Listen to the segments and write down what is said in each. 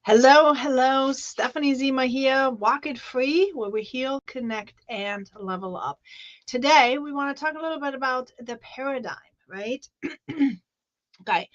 Hello, hello. Stephanie Zima here. Walk It Free, where we heal, connect, and level up. Today, we want to talk a little bit about the paradigm, right? Okay.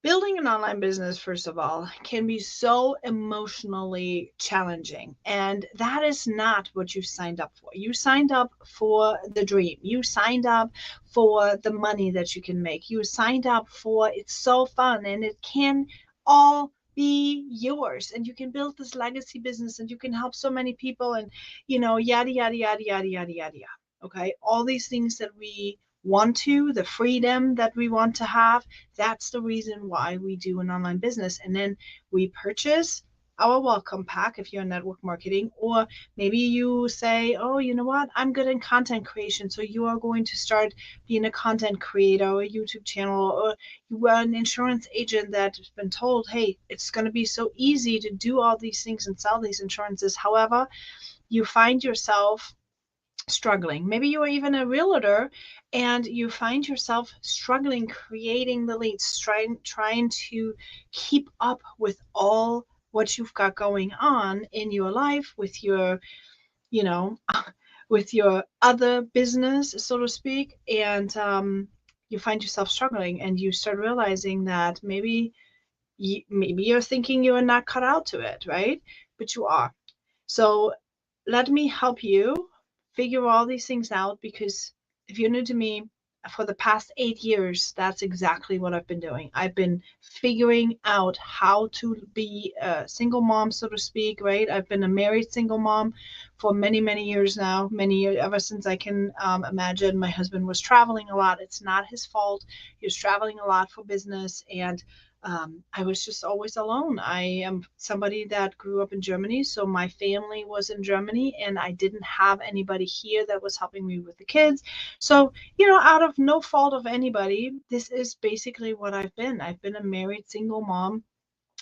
Building an online business, first of all, can be so emotionally challenging. And that is not what you signed up for. You signed up for the dream. You signed up for the money that you can make. You signed up for it's so fun and it can all be yours. And you can build this legacy business and you can help so many people and, yada, yada, yada, yada, yada, yada. Okay. All these things that we want to, the freedom that we want to have. That's the reason why we do an online business. And then we purchase our welcome pack if you're in network marketing, or maybe you say, oh, you know what? I'm good in content creation. So you are going to start being a content creator or a YouTube channel, or you are an insurance agent that has been told, hey, it's going to be so easy to do all these things and sell these insurances. However, you find yourself struggling. Maybe you are even a realtor and you find yourself struggling creating the leads, trying to keep up with all what you've got going on in your life with your, you know, with your other business, so to speak. And you find yourself struggling and you start realizing that maybe you're thinking you are not cut out to it, right? But you are. So let me help you figure all these things out, because if you're new to me, for the past 8 years, that's exactly what I've been doing. I've been figuring out how to be a single mom, so to speak, right? I've been a married single mom for many, many years now, many years, ever since I can imagine. My husband was traveling a lot. It's not his fault. He was traveling a lot for business, and I was just always alone. I am somebody that grew up in Germany, so my family was in Germany, and I didn't have anybody here that was helping me with the kids. So, out of no fault of anybody, this is basically what I've been. I've been a married single mom,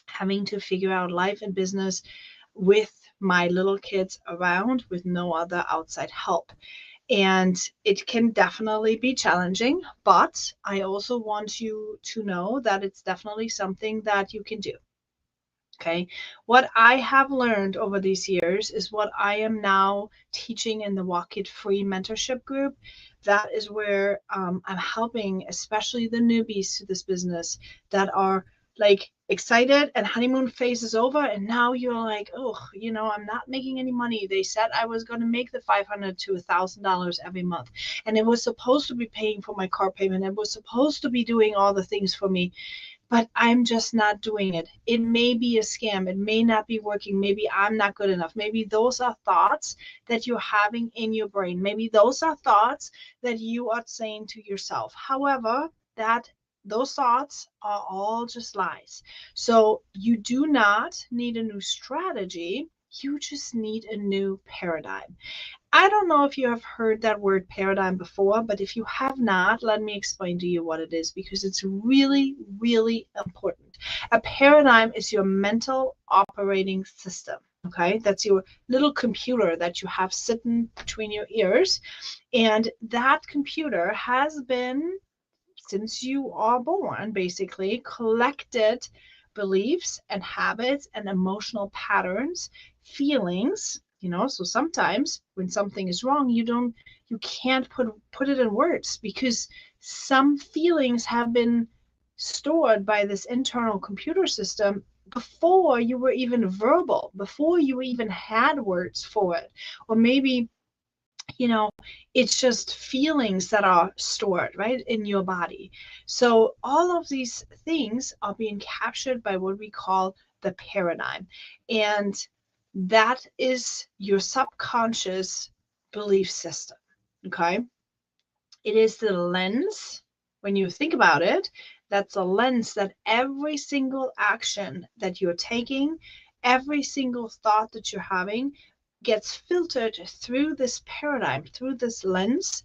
having to figure out life and business with my little kids around with no other outside help. And it can definitely be challenging, but I also want you to know that it's definitely something that you can do. Okay. What I have learned over these years is what I am now teaching in the Walk It Free mentorship group. That is where I'm helping, especially the newbies to this business that are like excited and honeymoon phase is over. And now you're like, oh, I'm not making any money. They said I was going to make the $500 to $1,000 every month. And it was supposed to be paying for my car payment. It was supposed to be doing all the things for me, but I'm just not doing it. It may be a scam. It may not be working. Maybe I'm not good enough. Maybe those are thoughts that you're having in your brain. Maybe those are thoughts that you are saying to yourself. However, those thoughts are all just lies. So you do not need a new strategy. You just need a new paradigm. I don't know if you have heard that word paradigm before, but if you have not, let me explain to you what it is, because it's really, really important. A paradigm is your mental operating system. Okay, that's your little computer that you have sitting between your ears. And that computer has been, since you are born, basically collected beliefs and habits and emotional patterns, feelings. So sometimes when something is wrong, you can't put it in words, because some feelings have been stored by this internal computer system before you were even verbal, before you even had words for it. Or maybe, you know, it's just feelings that are stored right in your body. So all of these things are being captured by what we call the paradigm. And that is your subconscious belief system. Okay. It is the lens. When you think about it, that's a lens that every single action that you're taking, every single thought that you're having, gets filtered through this paradigm, through this lens.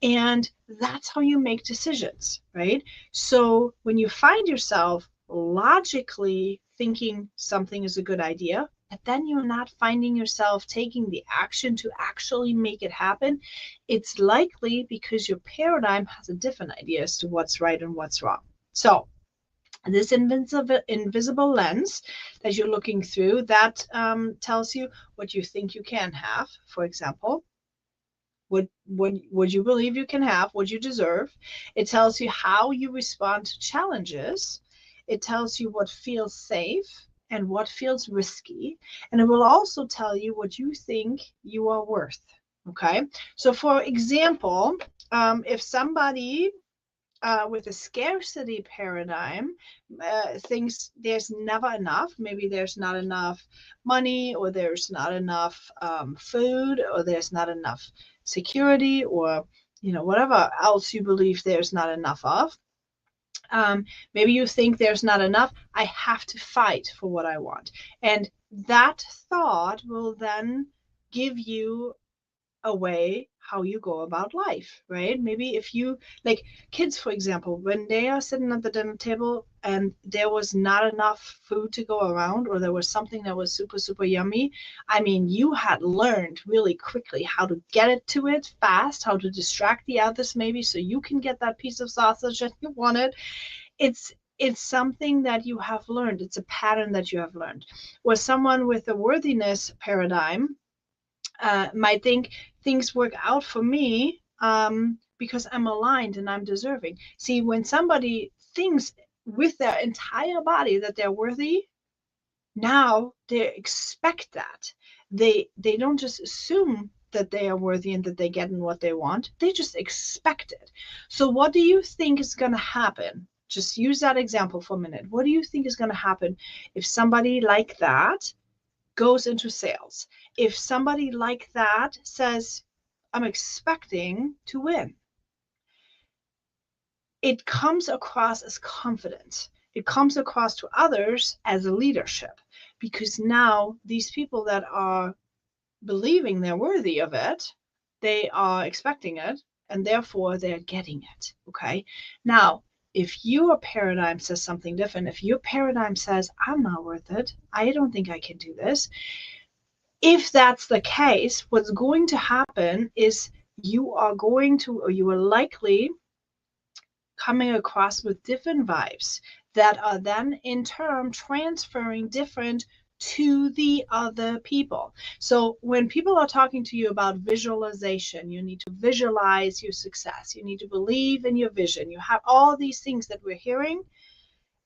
And that's how you make decisions, right? So when you find yourself logically thinking something is a good idea, but then you're not finding yourself taking the action to actually make it happen, it's likely because your paradigm has a different idea as to what's right and what's wrong. So This invisible lens that you're looking through, that tells you what you think you can have, for example. What you believe you can have, what you deserve. It tells you how you respond to challenges. It tells you what feels safe and what feels risky. And it will also tell you what you think you are worth. Okay. So for example, if somebody with a scarcity paradigm thinks there's never enough, maybe there's not enough money, or there's not enough food, or there's not enough security, or whatever else you believe there's not enough of. Maybe you think there's not enough. I have to fight for what I want. And that thought will then give you a way how you go about life, right? Maybe if you, like kids, for example, when they are sitting at the dinner table and there was not enough food to go around, or there was something that was super, super yummy, I mean, you had learned really quickly how to get it to it fast, how to distract the others maybe so you can get that piece of sausage that you wanted. It's something that you have learned. It's a pattern that you have learned. Or someone with a worthiness paradigm might think things work out for me because I'm aligned and I'm deserving. See, when somebody thinks with their entire body that they're worthy, now they expect that. They don't just assume that they are worthy and that they get in what they want. They just expect it. So what do you think is going to happen? Just use that example for a minute. What do you think is going to happen if somebody like that goes into sales? If somebody like that says, I'm expecting to win, it comes across as confidence. It comes across to others as a leadership, because now these people that are believing they're worthy of it, they are expecting it, and therefore they're getting it. Okay. Now, if your paradigm says something different, if your paradigm says, I'm not worth it, I don't think I can do this, if that's the case, what's going to happen is you are likely coming across with different vibes that are then in turn transferring different to the other people. So when people are talking to you about visualization, you need to visualize your success. You need to believe in your vision. You have all these things that we're hearing.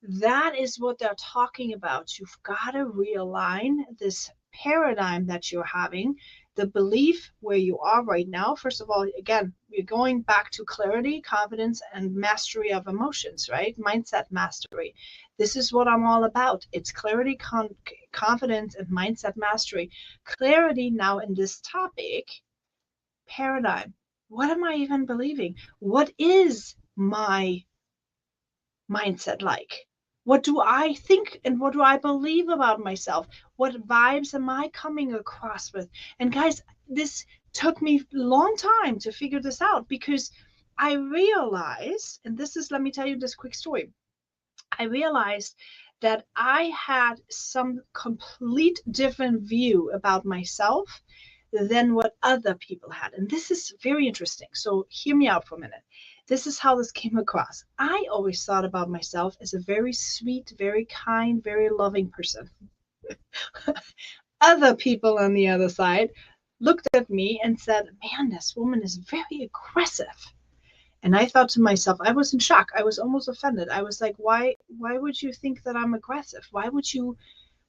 That is what they're talking about. You've got to realign this paradigm that you're having, the belief where you are right now. First of all, again, we're going back to clarity, confidence, and mastery of emotions, right? Mindset mastery. This is what I'm all about. It's clarity, confidence, and mindset mastery. Clarity now in this topic, paradigm. What am I even believing? What is my mindset like? What do I think and what do I believe about myself? What vibes am I coming across with? And guys, this took me a long time to figure this out, because I realized, and this is, let me tell you this quick story. I realized that I had some complete different view about myself than what other people had. And this is very interesting. So hear me out for a minute. This is how this came across. I always thought about myself as a very sweet, very kind, very loving person. Other people on the other side looked at me and said, man, this woman is very aggressive. And I thought to myself, I was in shock. I was almost offended. I was like, why would you think that I'm aggressive? Why would you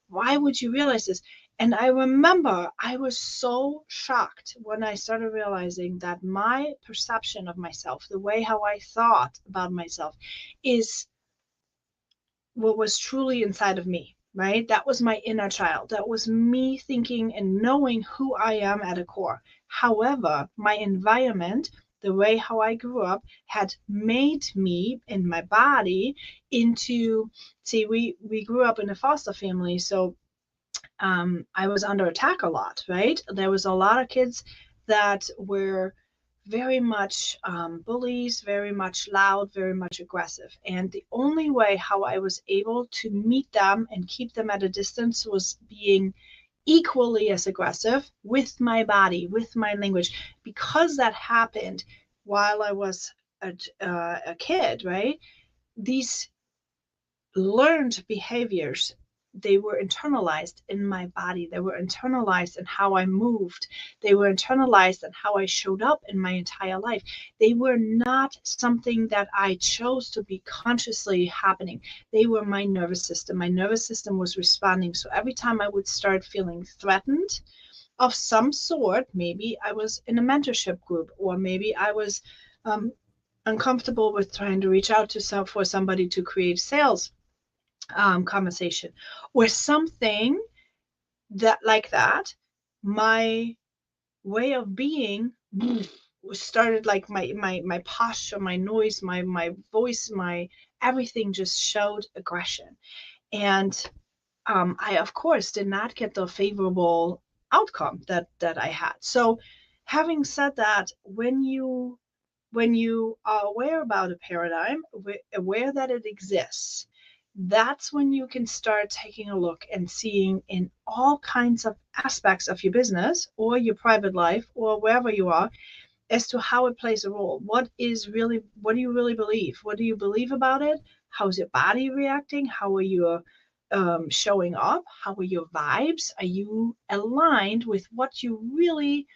realize this? And I remember I was so shocked when I started realizing that my perception of myself, the way how I thought about myself, is what was truly inside of me, right? That was my inner child. That was me thinking and knowing who I am at a core. However, my environment, the way how I grew up, had made me in my body into, see, we grew up in a foster family. So I was under attack a lot, right? There was a lot of kids that were very much bullies, very much loud, very much aggressive. And the only way how I was able to meet them and keep them at a distance was being equally as aggressive with my body, with my language, because that happened while I was a kid, right? These learned behaviors, they were internalized in my body. They were internalized in how I moved. They were internalized in how I showed up in my entire life. They were not something that I chose to be consciously happening. They were my nervous system. My nervous system was responding. So every time I would start feeling threatened of some sort, maybe I was in a mentorship group, or maybe I was uncomfortable with trying to reach out to for somebody to create sales conversation or something that like that, my way of being started, like my posture, my noise, my voice, my everything just showed aggression. And I of course did not get the favorable outcome that I had. So having said that, when you are aware about a paradigm, aware that it exists, that's when you can start taking a look and seeing in all kinds of aspects of your business or your private life or wherever you are as to how it plays a role. What do you really believe? What do you believe about it? How's your body reacting? How are you showing up? How are your vibes? Are you aligned with what you really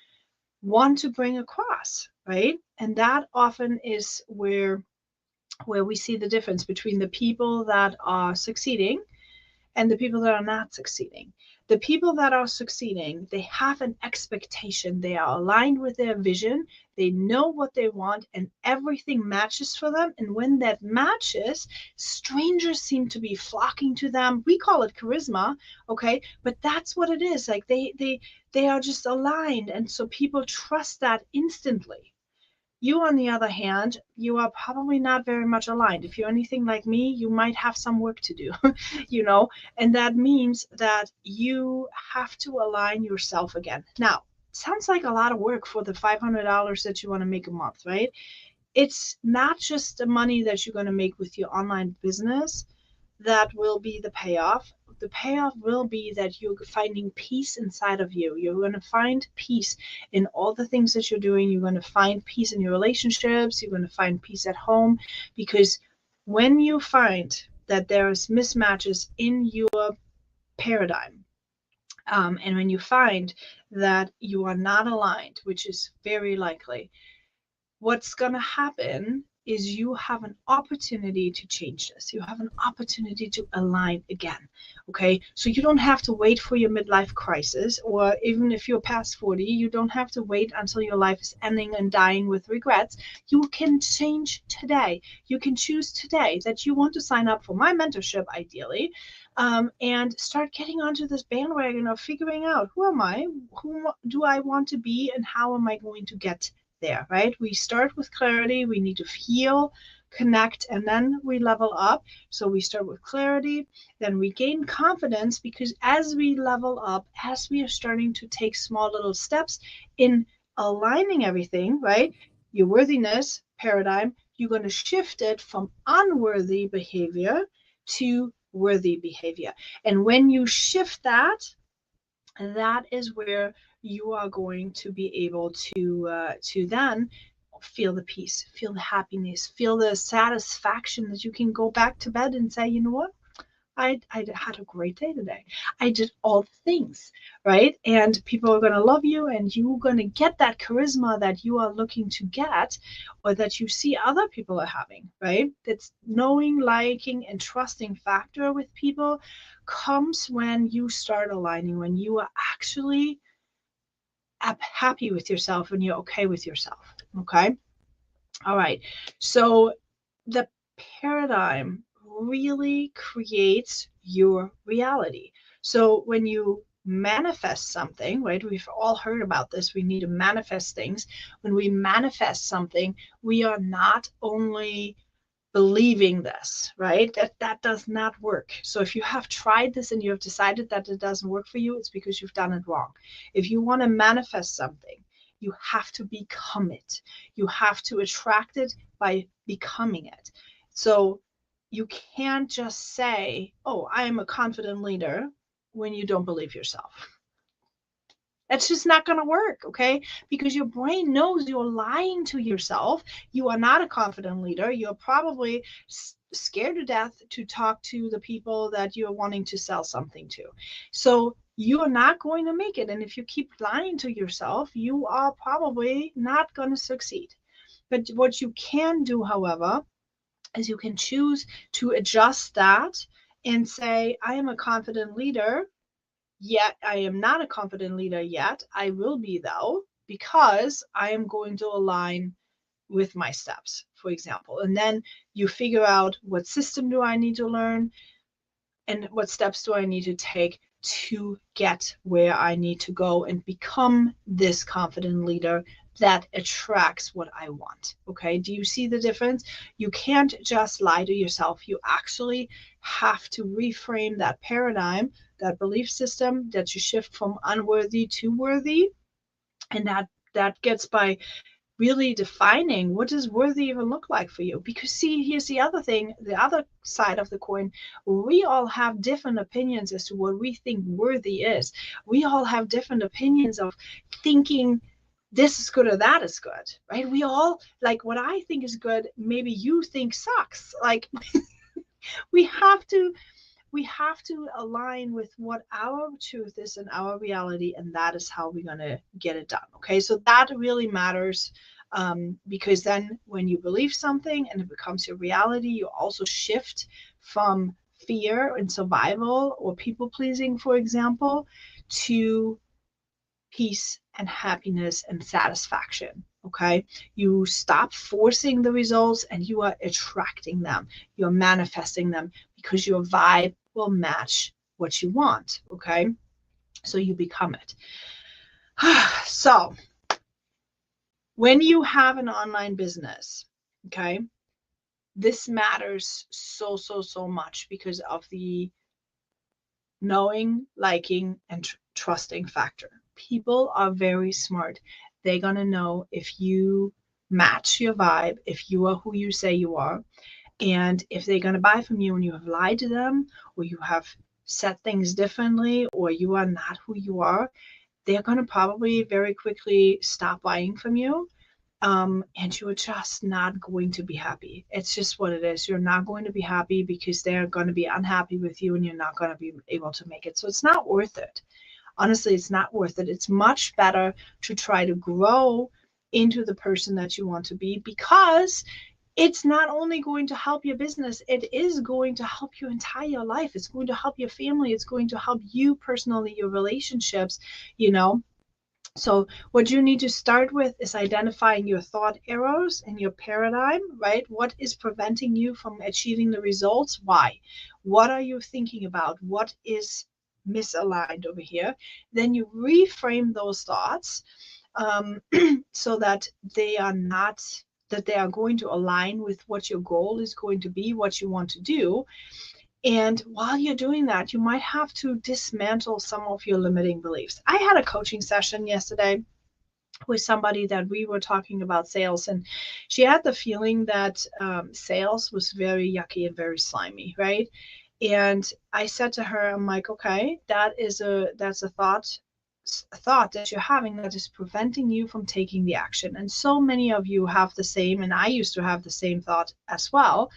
want to bring across, right? And that often is where we see the difference between the people that are succeeding and the people that are not succeeding. The people that are succeeding, they have an expectation. They are aligned with their vision. They know what they want and everything matches for them. And when that matches, strangers seem to be flocking to them. We call it charisma, okay? But that's what it is. Like they are just aligned. And so people trust that instantly. You, on the other hand, you are probably not very much aligned. If you're anything like me, you might have some work to do, and that means that you have to align yourself again. Now, sounds like a lot of work for the $500 that you want to make a month, right? It's not just the money that you're going to make with your online business that will be the payoff. The payoff will be that you're finding peace inside of you. You're going to find peace in all the things that you're doing. You're going to find peace in your relationships. You're going to find peace at home, because when you find that there's mismatches in your paradigm, and when you find that you are not aligned, which is very likely, what's going to happen is you have an opportunity to change this. You have an opportunity to align again. Okay. So you don't have to wait for your midlife crisis, or even if you're past 40, you don't have to wait until your life is ending and dying with regrets. You can change today. You can choose today that you want to sign up for my mentorship, ideally, and start getting onto this bandwagon of figuring out, who am I? Who do I want to be? And how am I going to get there, right? We start with clarity. We need to feel, connect, and then we level up. So we start with clarity, then we gain confidence, because as we level up, as we are starting to take small little steps in aligning everything, right? Your worthiness paradigm, you're going to shift it from unworthy behavior to worthy behavior. And when you shift that, that is where you are going to be able to then feel the peace, feel the happiness, feel the satisfaction that you can go back to bed and say, you know what? I had a great day today. I did all the things, right? And people are going to love you, and you're going to get that charisma that you are looking to get, or that you see other people are having, right? That's knowing, liking, and trusting factor with people comes when you start aligning, when you are actually happy with yourself and you're okay with yourself. Okay. All right. So the paradigm really creates your reality. So when you manifest something, right? We've all heard about this. We need to manifest things. When we manifest something, we are not only believing this, right? That does not work. So if you have tried this and you have decided that it doesn't work for you, it's because you've done it wrong. If you want to manifest something, you have to become it. You have to attract it by becoming it. So you can't just say, oh, I am a confident leader, when you don't believe yourself. That's just not going to work, okay? Because your brain knows you're lying to yourself. You are not a confident leader. You're probably scared to death to talk to the people that you're wanting to sell something to. So you're not going to make it. And if you keep lying to yourself, you are probably not going to succeed. But what you can do, however, is you can choose to adjust that and say, I am a confident leader, yet I am not a confident leader yet. I will be, though, because I am going to align with my steps, for example. And then you figure out, what system do I need to learn and what steps do I need to take to get where I need to go and become this confident leader that attracts what I want. Okay, do you see the difference? You can't just lie to yourself. You actually have to reframe that paradigm, that belief system, that you shift from unworthy to worthy. And that gets by really defining, what does worthy even look like for you? Because see, here's the other thing, the other side of the coin. We all have different opinions as to what we think worthy is. We all have different opinions of thinking this is good or that is good, right? We all, like, what I think is good, maybe you think sucks. Like, we have to align with what our truth is and our reality, and that is how we're going to get it done. Okay, so that really matters, because then when you believe something and it becomes your reality, you also shift from fear and survival or people pleasing, for example, to peace and happiness and satisfaction. Okay, you stop forcing the results and you are attracting them, you're manifesting them, because your vibe will match what you want. Okay, so you become it. So when you have an online business, okay, this matters so much because of the knowing, liking, and trusting factor. People are very smart. They're going to know if you match your vibe, if you are who you say you are, and if they're going to buy from you and you have lied to them, or you have said things differently, or you are not who you are, they're going to probably very quickly stop buying from you. And you're just not going to be happy. It's just what it is. You're not going to be happy because they're going to be unhappy with you and you're not going to be able to make it. So it's not worth it. Honestly, it's not worth it. It's much better to try to grow into the person that you want to be, because it's not only going to help your business, it is going to help your entire life. It's going to help your family. It's going to help you personally, your relationships, you know. So what you need to start with is identifying your thought errors and your paradigm, right? What is preventing you from achieving the results? Why? What are you thinking about? What is misaligned over here? Then you reframe those thoughts, so that they are not, that they are going to align with what your goal is going to be, what you want to do. And while you're doing that, you might have to dismantle some of your limiting beliefs. I had a coaching session yesterday with somebody that we were talking about sales, and she had the feeling that sales was very yucky and very slimy, right? And I said to her, I'm like, okay, that's a thought that you're having that is preventing you from taking the action. And so many of you have the same, and I used to have the same thought as well,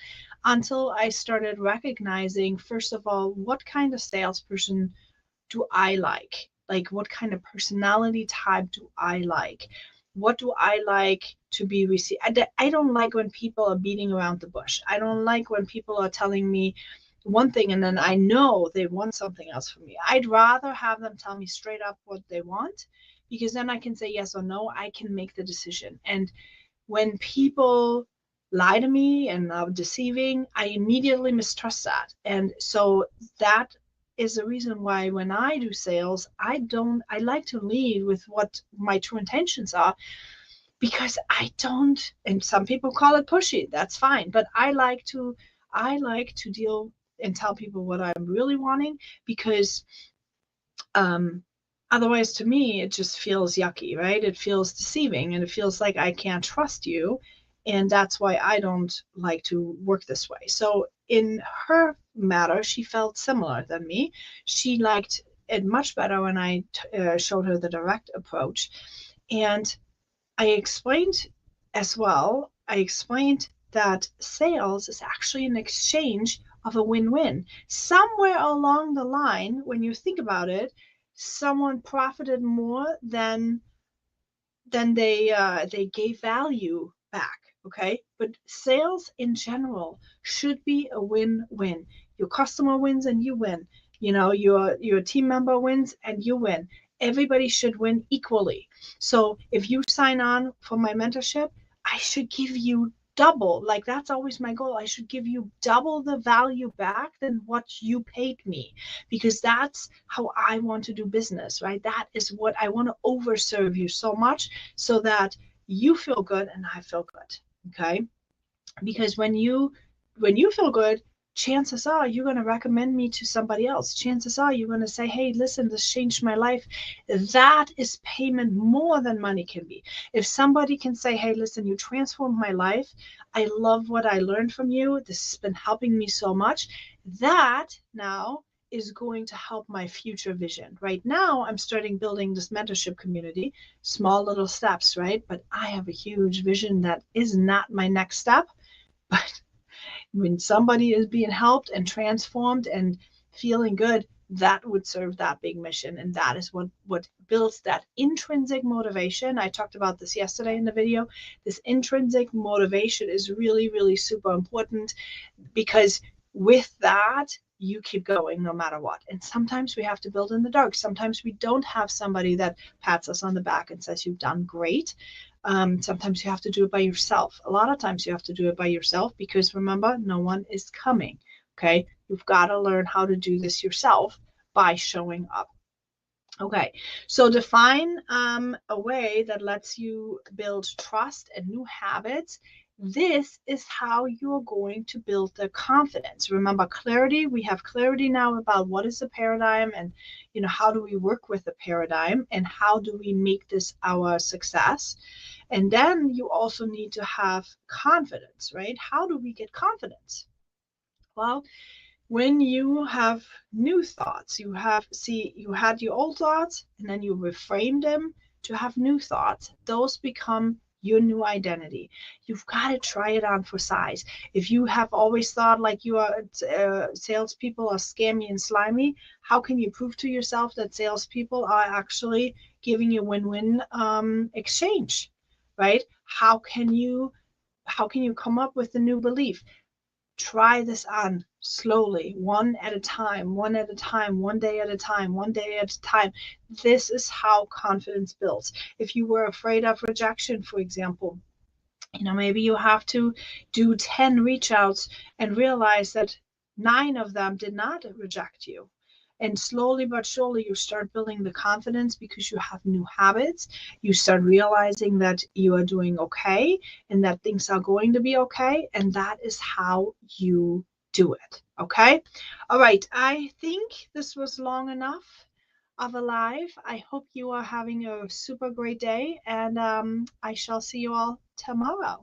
until I started recognizing, first of all, what kind of salesperson do I like? Like, what kind of personality type do I like? What do I like to be received? I don't like when people are beating around the bush. I don't like when people are telling me one thing and then I know they want something else from me. I'd rather have them tell me straight up what they want, because then I can say yes or no. I can make the decision. And when people lie to me and are deceiving, I immediately mistrust that. And so that is the reason why when I do sales, I like to lead with what my true intentions are, because I don't, and some people call it pushy, that's fine, but I like to deal and tell people what I'm really wanting, because otherwise, to me, it just feels yucky, right? It feels deceiving and it feels like I can't trust you. And that's why I don't like to work this way. So in her matter, she felt similar than me. She liked it much better when I showed her the direct approach. And I explained as well, I explained that sales is actually an exchange of a win-win. Somewhere along the line, when you think about it, someone profited more than they gave value back. Okay, but sales in general should be a win-win. Your customer wins and you win. You know, your team member wins and you win. Everybody should win equally. So if you sign on for my mentorship, I should give you double. Like, that's always my goal. I should give you double the value back than what you paid me, because that's how I want to do business, right? That is what I want to overserve you so much so that you feel good and I feel good. Okay? Because when you feel good, chances are you're going to recommend me to somebody else. Chances are you're going to say, hey, listen, this changed my life. That is payment more than money can be. If somebody can say, hey, listen, you transformed my life, I love what I learned from you, this has been helping me so much, that now is going to help my future vision. Right now, I'm starting building this mentorship community, small little steps, right? But I have a huge vision that is not my next step. But when somebody is being helped and transformed and feeling good, that would serve that big mission. And that is what builds that intrinsic motivation. I talked about this yesterday in the video. This intrinsic motivation is really, really super important, because with that, you keep going no matter what. And sometimes we have to build in the dark. Sometimes we don't have somebody that pats us on the back and says, you've done great. Sometimes you have to do it by yourself. A lot of times you have to do it by yourself, because remember, no one is coming. Okay. You've got to learn how to do this yourself by showing up. Okay. So define a way that lets you build trust and new habits. This is how you're going to build the confidence. Remember, clarity. We have clarity now about what is the paradigm, and how do we work with the paradigm, and how do we make this our success. And then you also need to have confidence, right? How do we get confidence? Well, when you have new thoughts, you had your old thoughts and then you reframe them to have new thoughts. Those become your new identity. You've got to try it on for size. If you have always thought like you are salespeople are scammy and slimy, how can you prove to yourself that salespeople are actually giving you win-win exchange, right? How can you come up with a new belief? Try this on slowly, one at a time, one at a time, one day at a time, one day at a time. This is how confidence builds. If you were afraid of rejection, for example, maybe you have to do 10 reach outs and realize that 9 of them did not reject you. And slowly but surely, you start building the confidence because you have new habits. You start realizing that you are doing okay and that things are going to be okay. And that is how you do it. Okay. All right. I think this was long enough of a live. I hope you are having a super great day, and I shall see you all tomorrow.